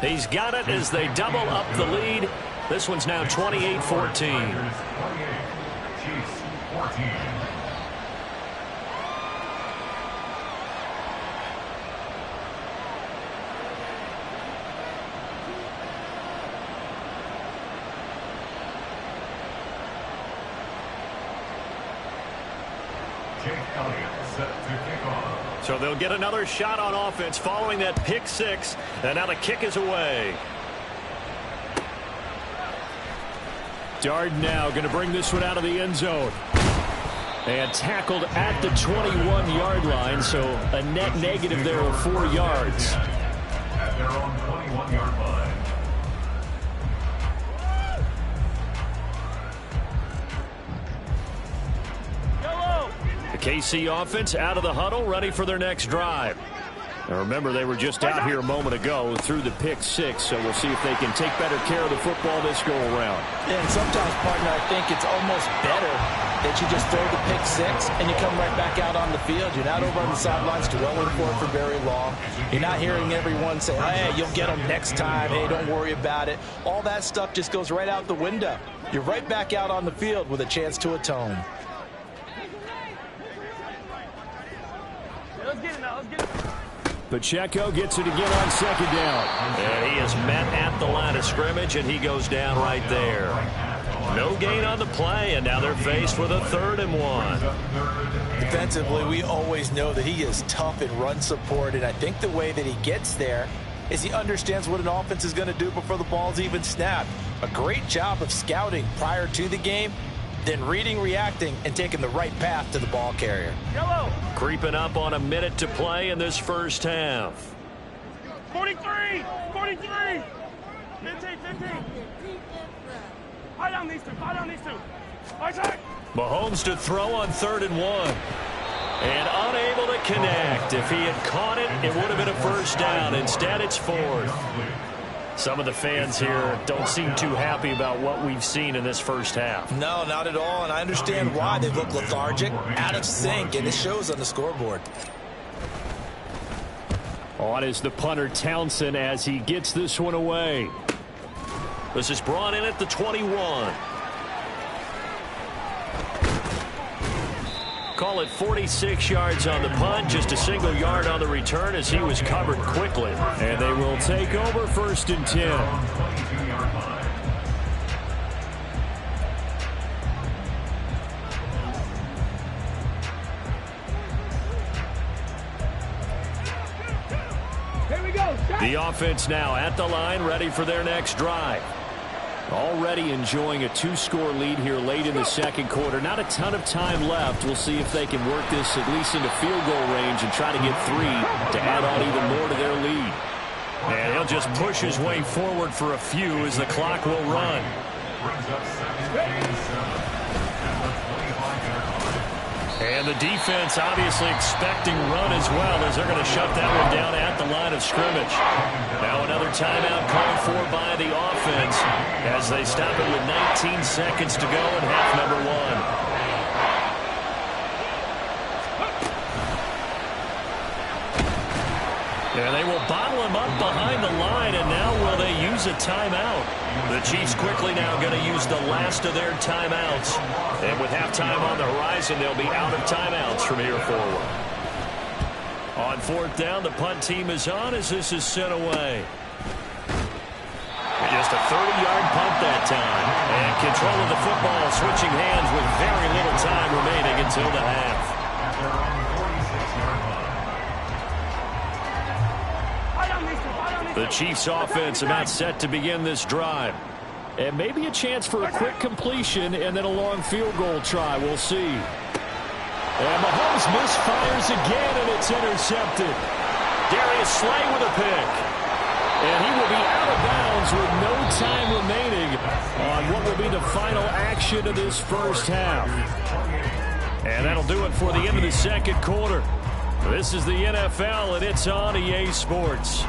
He's got it as they double up the lead. This one's now 28-14. So they'll get another shot on offense following that pick six. And now the kick is away. Darden now going to bring this one out of the end zone. And tackled at the 21-yard line, so a net negative there of 4 yards. At their own 21-yard line. The KC offense out of the huddle, ready for their next drive. Now remember, they were just out here a moment ago through the pick six, so we'll see if they can take better care of the football this go-around. Yeah, and sometimes, partner, I think it's almost better that you just throw the pick six and you come right back out on the field. You're not over on the sidelines dwelling for very long. You're not hearing everyone say, hey, you'll get them next time. Hey, don't worry about it. All that stuff just goes right out the window. You're right back out on the field with a chance to atone. Let's get it now. Let's get it. Pacheco gets it again on second down. And he is met at the line of scrimmage, and he goes down right there. No gain on the play, and now they're faced with a 3rd and 1. Defensively, we always know that he is tough in run support, and I think the way that he gets there is he understands what an offense is going to do before the ball's even snapped. A great job of scouting prior to the game, then reading, reacting, and taking the right path to the ball carrier. Yellow. Creeping up on a minute to play in this first half. 43. 43. 15. Fight on these two. Fight on these two. Attack. Mahomes to throw on 3rd and 1. And unable to connect. If he had caught it, it would have been a first down. Instead, it's 4th. Some of the fans here don't seem too happy about what we've seen in this first half. No, not at all, and I understand why. They look lethargic, out of sync, and it shows on the scoreboard. On is the punter Townsend as he gets this one away. This is brought in at the 21. Call it 46 yards on the punt, just a single yard on the return as he was covered quickly. And they will take over 1st and 10. Here we go. The offense now at the line, ready for their next drive. Already enjoying a 2-score lead here late in the second quarter. Not a ton of time left. We'll see if they can work this at least into field goal range and try to get 3 to add on even more to their lead. And he'll just push his way forward for a few as the clock will run. And the defense obviously expecting run as well as they're going to shut that one down at the line of scrimmage. Now another timeout called for by the offense as they stop it with 19 seconds to go in half number 1. And they will bottle him up behind the line, and now will they use a timeout? The Chiefs quickly now going to use the last of their timeouts. And with halftime on the horizon, they'll be out of timeouts from here forward. On 4th down, the punt team is on as this is sent away. Just a 30-yard punt that time. And control of the football switching hands with very little time remaining until the half. The Chiefs offense about set to begin this drive. And maybe a chance for a quick completion and then a long field goal try. We'll see. And Mahomes misfires again, and it's intercepted. Darius Slay with a pick. And he will be out of bounds with no time remaining on what will be the final action of this first half. And that'll do it for the end of the second quarter. This is the NFL, and it's on EA Sports.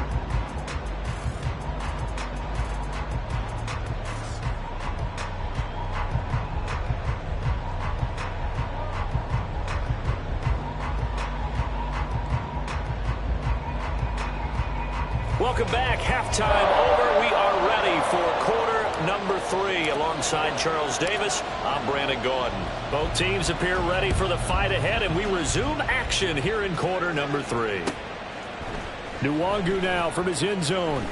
Welcome back. Halftime over. We are ready for quarter number 3. Alongside Charles Davis, I'm Brandon Gordon. Both teams appear ready for the fight ahead, and we resume action here in quarter number 3. Nwangu now from his end zone.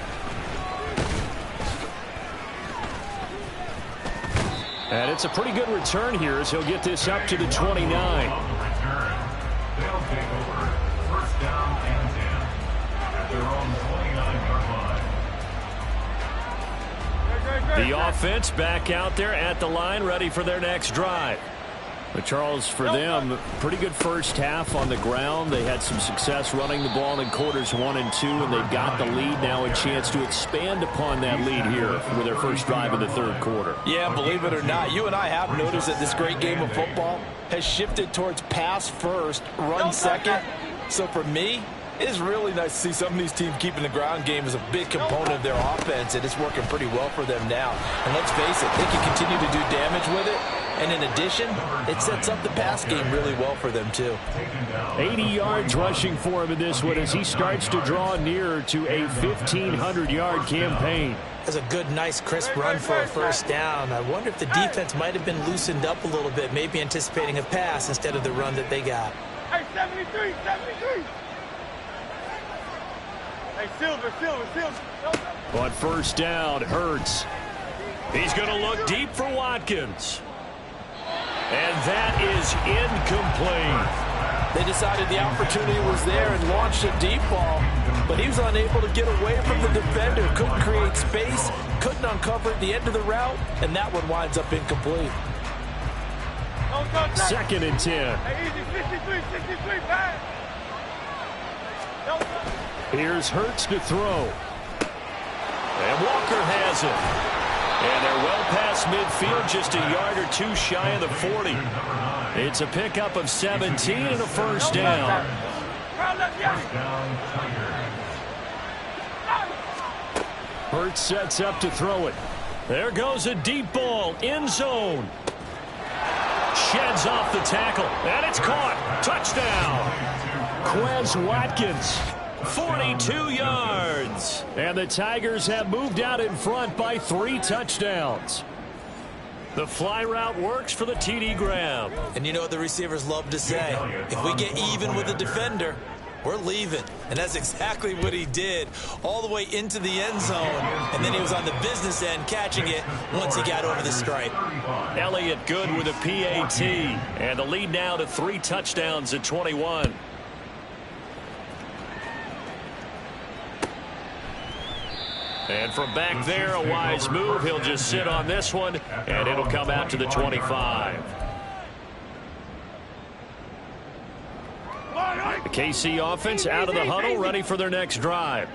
And it's a pretty good return here as he'll get this up to the 29. They'll take over. First down and 10 at their own 29-yard line. The offense back out there at the line, ready for their next drive. But Charles, for them, pretty good first half on the ground. They had some success running the ball in quarters 1 and 2, and they've got the lead now, a chance to expand upon that lead here with their first drive in the third quarter. Yeah, believe it or not, you and I have noticed that this great game of football has shifted towards pass first, run second. So for me, it's really nice to see some of these teams keeping the ground game as a big component of their offense, and it's working pretty well for them now. And let's face it, they can continue to do damage with it. And in addition, it sets up the pass game really well for them, too. 80 yards rushing for him in this one as he starts to draw nearer to a 1,500-yard campaign. That's a good, nice, crisp run for a first down. I wonder if the defense might have been loosened up a little bit, maybe anticipating a pass instead of the run that they got. Hey, 73, 73. Hey, Silver. On first down, Hurts. He's going to look deep for Watkins. And that is incomplete. They decided the opportunity was there and launched a deep ball, but he was unable to get away from the defender, couldn't create space, couldn't uncover at the end of the route, and that one winds up incomplete. Second and 10. Hey, easy, 63, pass. Here's Hurts to throw. And Walker has it. And they're well past midfield, just a yard or two shy of the 40. It's a pickup of 17 and a first down. Hurts sets up to throw it. There goes a deep ball, end zone. Sheds off the tackle, and it's caught. Touchdown. Quez Watkins. 42 yards. And the Tigers have moved out in front by 3 touchdowns. The fly route works for the TD grab. And you know what the receivers love to say? If we get even with the defender, we're leaving. And that's exactly what he did, all the way into the end zone. And then he was on the business end catching it once he got over the stripe. Elliott good with a PAT. And the lead now to 3 touchdowns at 21. And from back there, a wise move. He'll just sit on this one, and it'll come out to the 25. The KC offense out of the huddle, ready for their next drive.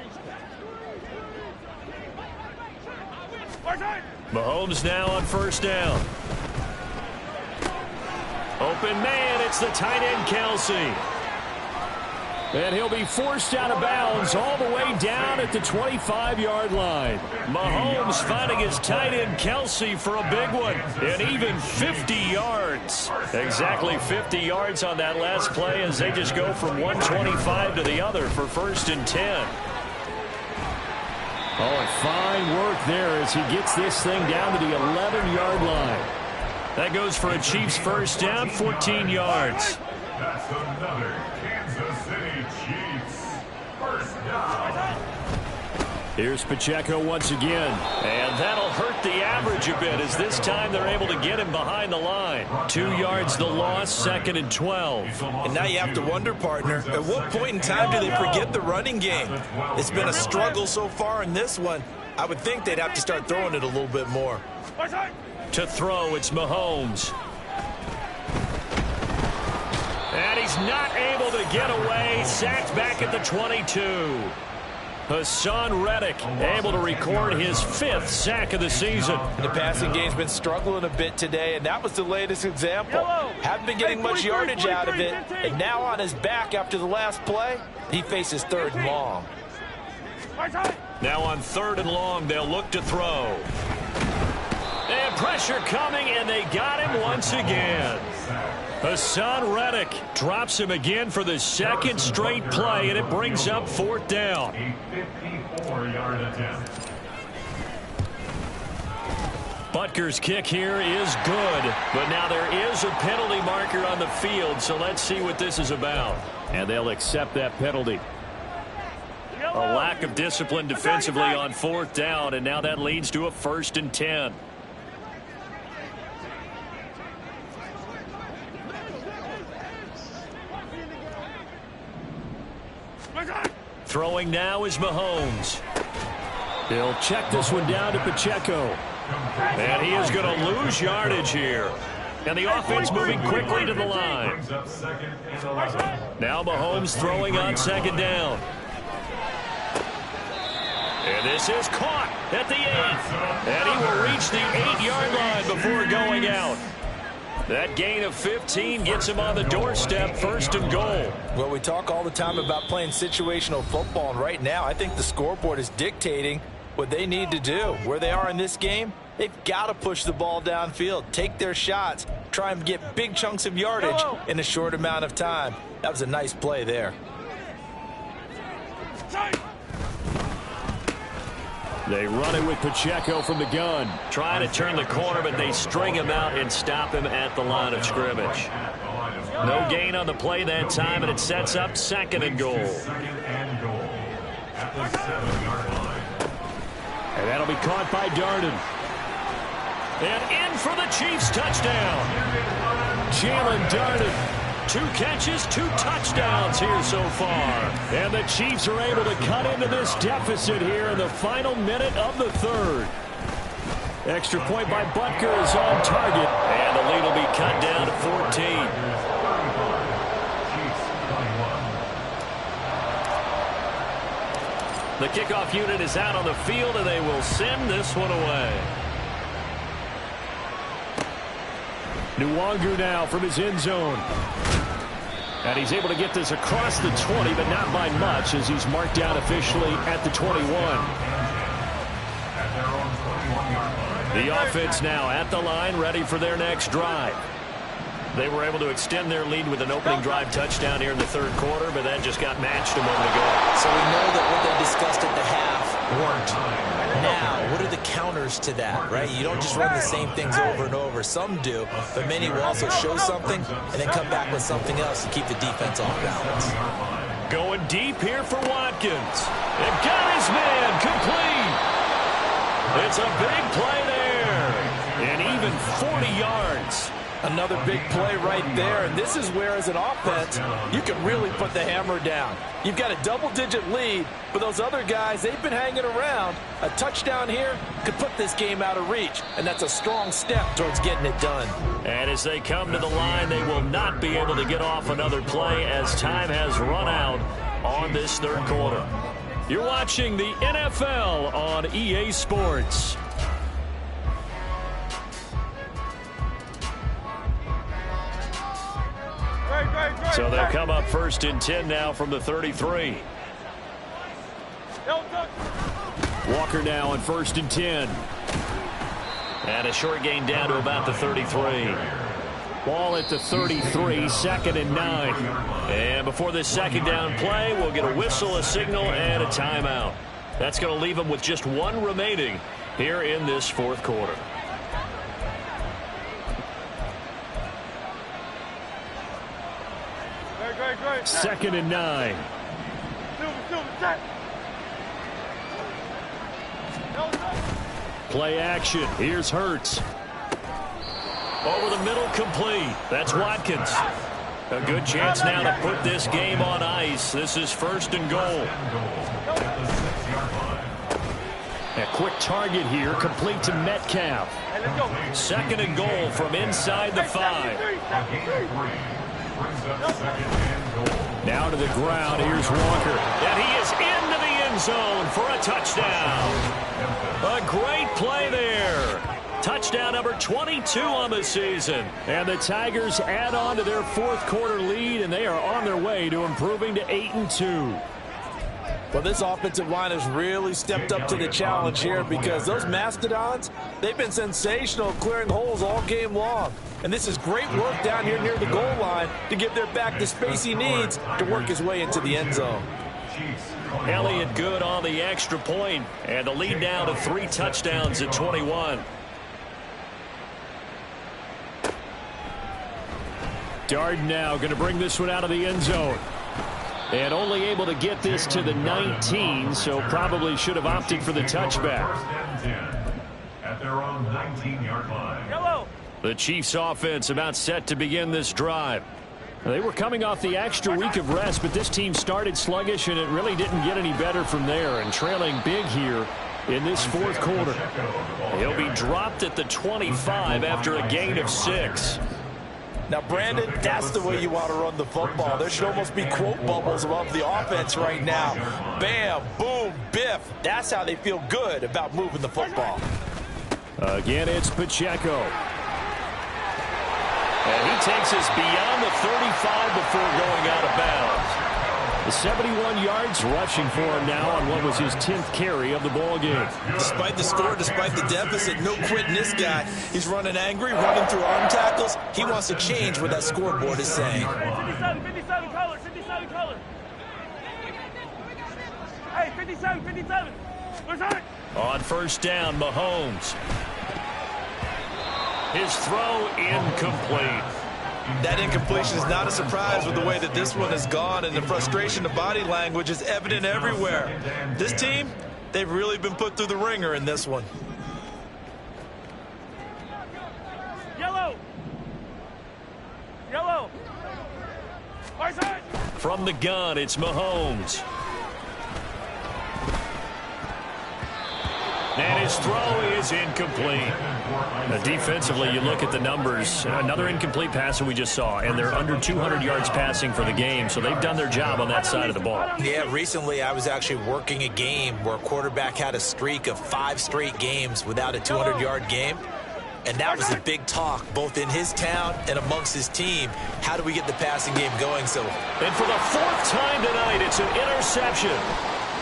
Mahomes now on first down. Open man, it's the tight end Kelsey. And he'll be forced out of bounds all the way down at the 25-yard line. Mahomes finding his tight end Kelsey for a big one. And even 50 yards. Exactly 50 yards on that last play as they just go from 125 to the other for first and 10. Oh, and fine work there as he gets this thing down to the 11-yard line. That goes for a Chiefs first down, 14 yards. That's another Kansas City Chiefs first down. Here's Pacheco once again. And that'll hurt the average a bit as this time they're able to get him behind the line. 2 yards the loss, second and 12. And now you have to wonder, partner, at what point in time do they forget the running game? It's been a struggle so far in this one. I would think they'd have to start throwing it a little bit more. To throw, it's Mahomes. And he's not able to get away. Sacked back at the 22. Hassan Reddick able to record his 5th sack of the season. The passing game's been struggling a bit today, and that was the latest example. Haven't been getting much yardage out of it, and now on his back after the last play, he faces 3rd and long. Now on 3rd and long, they'll look to throw. And pressure coming, and they got him once again. Hassan Reddick drops him again for the second straight play, and it brings up 4th down. A 54-yard attempt. Butker's kick here is good, but now there is a penalty marker on the field, so let's see what this is about. And they'll accept that penalty. A lack of discipline defensively on 4th down, and now that leads to a 1st and 10. Throwing now is Mahomes. He'll check this one down to Pacheco. And he is going to lose yardage here. And the offense moving quickly to the line. Now Mahomes throwing on 2nd down. And this is caught at the 8. And he will reach the 8-yard line before going out. That gain of 15 gets him on the doorstep, 1st and goal. Well, we talk all the time about playing situational football, and right now I think the scoreboard is dictating what they need to do. Where they are in this game, they've got to push the ball downfield, take their shots, try and get big chunks of yardage in a short amount of time. That was a nice play there. They run it with Pacheco from the gun. Trying to turn the corner, but they string him out and stop him at the line of scrimmage. No gain on the play that time, and it sets up 2nd and goal. And that'll be caught by Darden. And in for the Chiefs touchdown. Jalen Darden. 2 catches, 2 touchdowns here so far. And the Chiefs are able to cut into this deficit here in the final minute of the 3rd. Extra point by Butker is on target. And the lead will be cut down to 14. The kickoff unit is out on the field, and they will send this one away. Nwangu now from his end zone. And he's able to get this across the 20, but not by much, as he's marked down officially at the 21. The offense now at the line, ready for their next drive. They were able to extend their lead with an opening drive touchdown here in the 3rd quarter, but that just got matched a moment ago. So we know that what they discussed at the half worked. Now, what are the counters to that, right? You don't just run the same things over and over. Some do, but many will also show something and then come back with something else to keep the defense off balance. Going deep here for Watkins. And got his man complete. It's a big play there. And even 40 yards. Another big play right there, and this is where, as an offense, you can really put the hammer down. You've got a double-digit lead, but those other guys, they've been hanging around. A touchdown here could put this game out of reach, and that's a strong step towards getting it done. And as they come to the line, they will not be able to get off another play as time has run out on this 3rd quarter. You're watching the NFL on EA Sports. So they'll come up 1st and 10 now from the 33. Walker now on 1st and 10. And a short gain down to about the 33. Ball at the 33, 2nd and 9. And before this 2nd down play, we'll get a whistle, a signal, and a timeout. That's going to leave them with just 1 remaining here in this 4th quarter. Great. 2nd and 9. Play action. Here's Hurts. Over the middle, complete. That's Watkins. A good chance now to put this game on ice. This is 1st and goal. A quick target here, complete to Metcalf. 2nd and goal from inside the 5. Now to the ground. Here's Walker. And he is into the end zone for a touchdown. A great play there. Touchdown number 22 on the season. And the Tigers add on to their 4th quarter lead, and they are on their way to improving to 8-2. Well, this offensive line has really stepped up to the challenge here because those Mastodons, they've been sensational clearing holes all game long. And this is great work down here near the goal line to give their back the space he needs to work his way into the end zone. Elliott good on the extra point, and the lead now to 3 touchdowns at 21. Darden now going to bring this one out of the end zone. And only able to get this to the 19, so probably should have opted for the touchback. At their own 19-yard line. Yellow. The Chiefs offense about set to begin this drive. They were coming off the extra week of rest, but this team started sluggish, and it really didn't get any better from there, and trailing big here in this fourth quarter. He'll be dropped at the 25 after a gain of 6. Now, Brandon, that's the way you want to run the football. There should almost be quote bubbles above the offense right now. Bam, boom, biff. That's how they feel good about moving the football. Again, it's Pacheco. And he takes us beyond the 35 before going out of bounds. The 71 yards rushing for him now on what was his 10th carry of the ball game. Despite the score, despite the deficit, no quitting this guy. He's running angry, running through arm tackles. He wants to change what that scoreboard is saying. 57 color, 57 color. Hey, 57, 57. Where's it? On first down, Mahomes. His throw incomplete. That incompletion is not a surprise with the way that this one has gone, and the frustration of body language is evident everywhere. This team, they've really been put through the ringer in this one. Yellow. Yellow. Where's it? From the gun, it's Mahomes. And his throw is incomplete. Now, defensively, you look at the numbers. Another incomplete pass that we just saw, and they're under 200 yards passing for the game, so they've done their job on that side of the ball. Yeah, recently I was actually working a game where a quarterback had a streak of 5 straight games without a 200-yard game. And that was a big talk, both in his town and amongst his team. How do we get the passing game going? So, and for the 4th time tonight, it's an interception.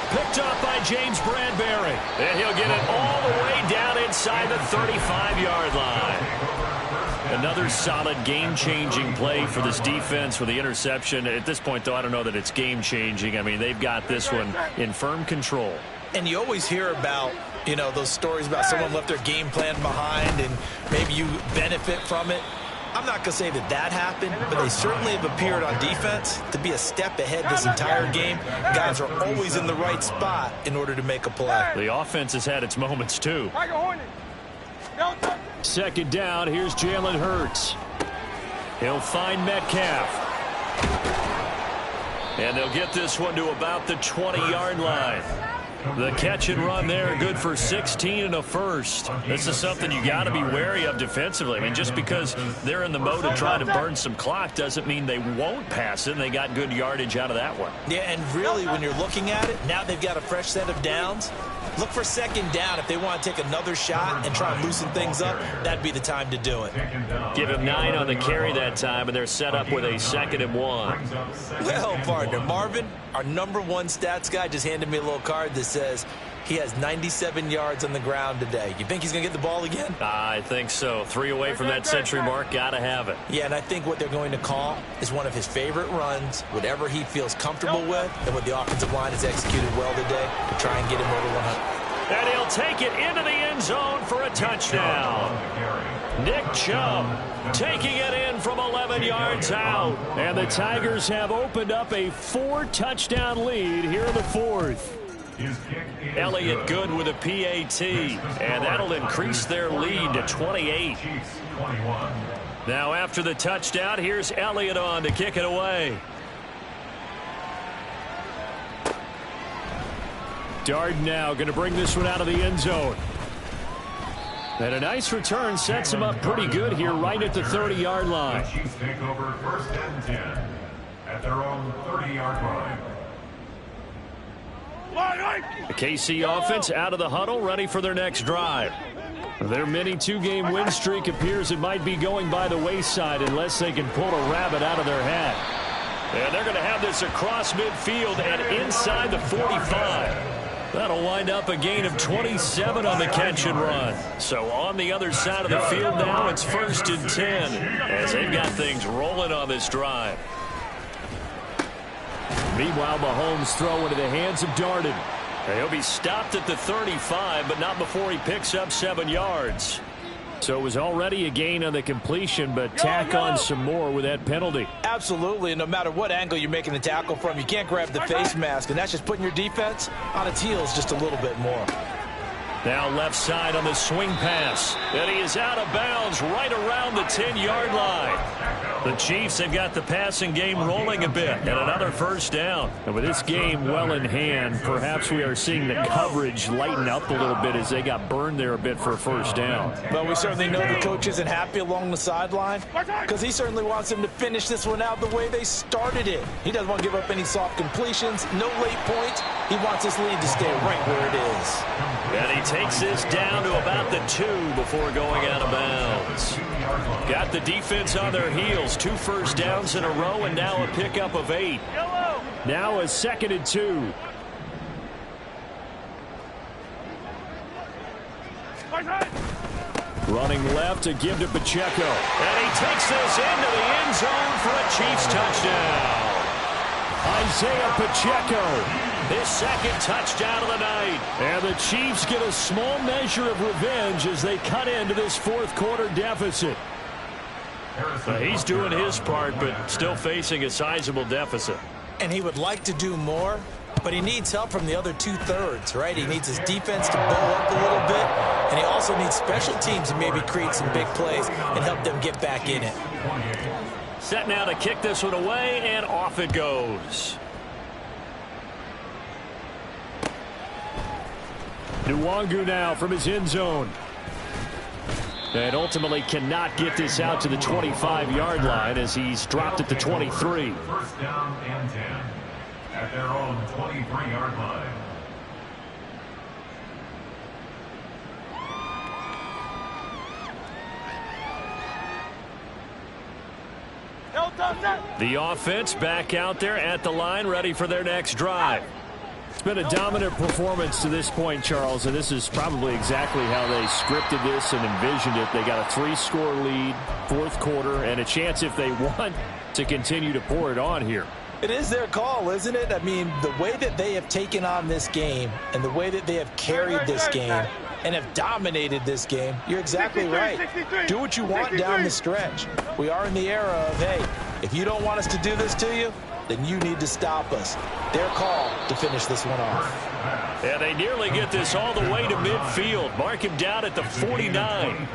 Picked up by James Bradbury. And he'll get it all the way down inside the 35-yard line. Another solid game-changing play for this defense with the interception. At this point, though, I don't know that it's game-changing. I mean, they've got this one in firm control. And you always hear about, you know, those stories about someone left their game plan behind and maybe you benefit from it. I'm not going to say that that happened, but they certainly have appeared on defense to be a step ahead this entire game. Guys are always in the right spot in order to make a play. The offense has had its moments, too. Second down, here's Jalen Hurts. He'll find Metcalf. And they'll get this one to about the 20-yard line. The catch and run there, good for 16 and a first. This is something you got to be wary of defensively. I mean, just because they're in the mode of trying to burn some clock doesn't mean they won't pass it, and they got good yardage out of that one. Yeah, and really, when you're looking at it, now they've got a fresh set of downs. Look for second down. If they want to take another shot and try and loosen things up, that'd be the time to do it. Give him 9 on the carry that time, and they're set up with a 2nd and 1. Well, partner, Marvin, our #1 stats guy, just handed me a little card that says he has 97 yards on the ground today. You think he's going to get the ball again? I think so. 3 away from that century mark. Got to have it. Yeah, and I think what they're going to call is one of his favorite runs, whatever he feels comfortable with, and what the offensive line has executed well today to try and get him over 100. And he'll take it into the end zone for a touchdown. Nick Chubb taking it in from 11 yards out. And the Tigers have opened up a 4-touchdown lead here in the 4th. Elliott good with a PAT, and that'll increase their lead to 28. Now after the touchdown, here's Elliott on to kick it away. Darden now going to bring this one out of the end zone. And a nice return sets him up pretty good here right at the 30-yard line. The Chiefs take over 1st and 10 at their own 30-yard line. The KC offense out of the huddle, ready for their next drive. Their mini 2-game win streak appears it might be going by the wayside unless they can pull a rabbit out of their hat. And they're going to have this across midfield and inside the 45. That'll wind up a gain of 27 on the catch and run. So on the other side of the field now, it's 1st and 10 as they've got things rolling on this drive. Meanwhile, Mahomes throw into the hands of Darden. He'll be stopped at the 35, but not before he picks up 7 yards. So it was already a gain on the completion, but tack on some more with that penalty. Absolutely, and no matter what angle you're making the tackle from, you can't grab the face mask, and that's just putting your defense on its heels just a little bit more. Now left side on the swing pass. And he is out of bounds right around the 10-yard line. The Chiefs have got the passing game rolling a bit and another 1st down. And with this game well in hand, perhaps we are seeing the coverage lighten up a little bit as they got burned there a bit for a 1st down. Well, we certainly know the coach isn't happy along the sideline because he certainly wants them to finish this one out the way they started it. He doesn't want to give up any soft completions, no late points. He wants his lead to stay right where it is. And he takes this down to about the 2 before going out of bounds. Got the defense on their heels. 2 first downs in a row and now a pickup of 8. Now a 2nd and 2. Running left to give to Pacheco. And he takes this into the end zone for a Chiefs touchdown. Isaiah Pacheco. His 2nd touchdown of the night. And the Chiefs get a small measure of revenge as they cut into this 4th quarter deficit. He's doing his part, but still facing a sizable deficit. And he would like to do more, but he needs help from the other 2/3, right? He needs his defense to bow up a little bit, and he also needs special teams to maybe create some big plays and help them get back in it. Set now to kick this one away, and off it goes. Nwangu now from his end zone. And ultimately cannot get this out to the 25-yard line as he's dropped at the 23. 1st down and 10 at their own 23-yard line. The offense back out there at the line, ready for their next drive. It's been a dominant performance to this point, Charles, and this is probably exactly how they scripted this and envisioned it. They got a 3-score lead, 4th quarter, and a chance, if they want, to continue to pour it on here. It is their call, isn't it? I mean, the way that they have taken on this game and the way that they have carried this game and have dominated this game, you're exactly right. Do what you want down the stretch. We are in the era of, hey, if you don't want us to do this to you, then you need to stop us. Their call to finish this one off. And they nearly get this all the way to midfield. Mark him down at the 49.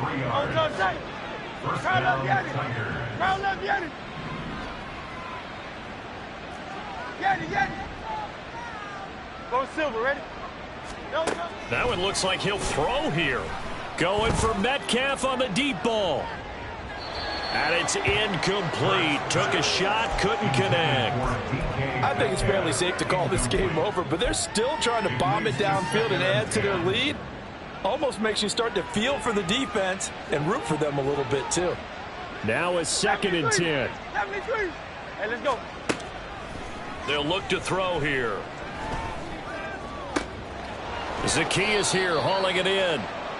Go Silver, ready? That one looks like he'll throw here. Going for Metcalf on the deep ball. And it's incomplete. Took a shot, couldn't connect. I think it's fairly safe to call this game over, but they're still trying to bomb it downfield and add to their lead. Almost makes you start to feel for the defense and root for them a little bit, too. Now a 2nd and 10. Hey, let's go. They'll look to throw here. Zacchaeus here hauling it in.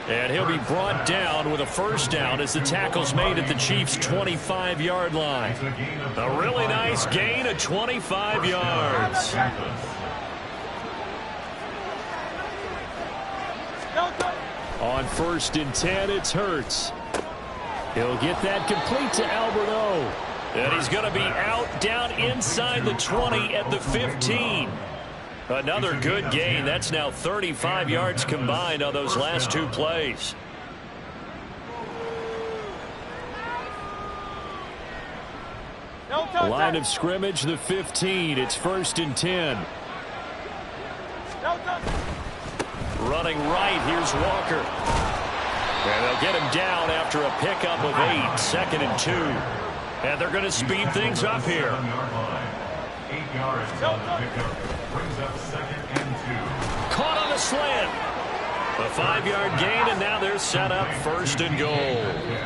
And he'll be brought down with a 1st down as the tackle's made at the Chiefs' 25-yard line. A really nice gain of 25 yards. On 1st and 10, it's Hurts. He'll get that complete to Albert O. And he's going to be out down inside the 20 at the 15. Another good gain. That's now 35 yards combined on those last 2 plays. Line of scrimmage, the 15. It's 1st and 10. Running right, here's Walker. And they'll get him down after a pickup of 8. 2nd and 2. And they're going to speed things up here. 8 yards on the pickup. Brings up 2nd and 2. Caught on a slant. A 5-yard gain, and now they're set up 1st and goal.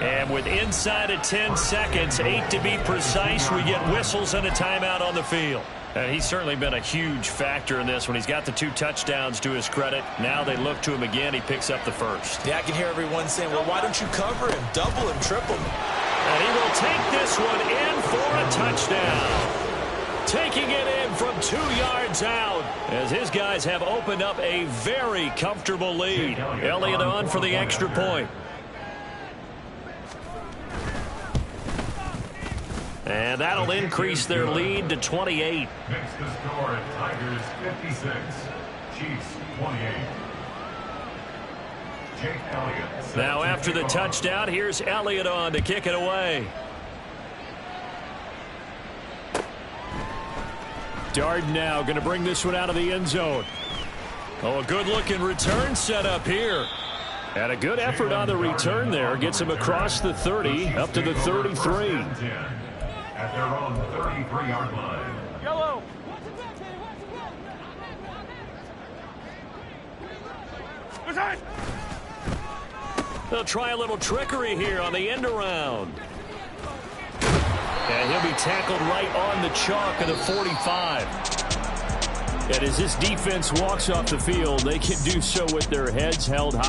And with inside of 10 seconds, 8 to be precise, we get whistles and a timeout on the field. And he's certainly been a huge factor in this when he's got the 2 touchdowns to his credit. Now they look to him again. He picks up the first. Yeah, I can hear everyone saying, well, why don't you cover him, double him, triple him? And he will take this one in for a touchdown. Taking it in from 2 yards out as his guys have opened up a very comfortable lead. Elliott on for the extra point. And that'll increase their lead to 28. Makes the score at Tigers 56, Chiefs 28. Jake Elliott. Now after the touchdown, here's Elliott on to kick it away. Darden now going to bring this one out of the end zone. Oh, a good-looking return set up here. And a good effort on the return there. Gets him across the 30, up to the 33. At their own 33-yard line. Yellow. They'll try a little trickery here on the end around. And he'll be tackled right on the chalk of the 45. And as this defense walks off the field, they can do so with their heads held high.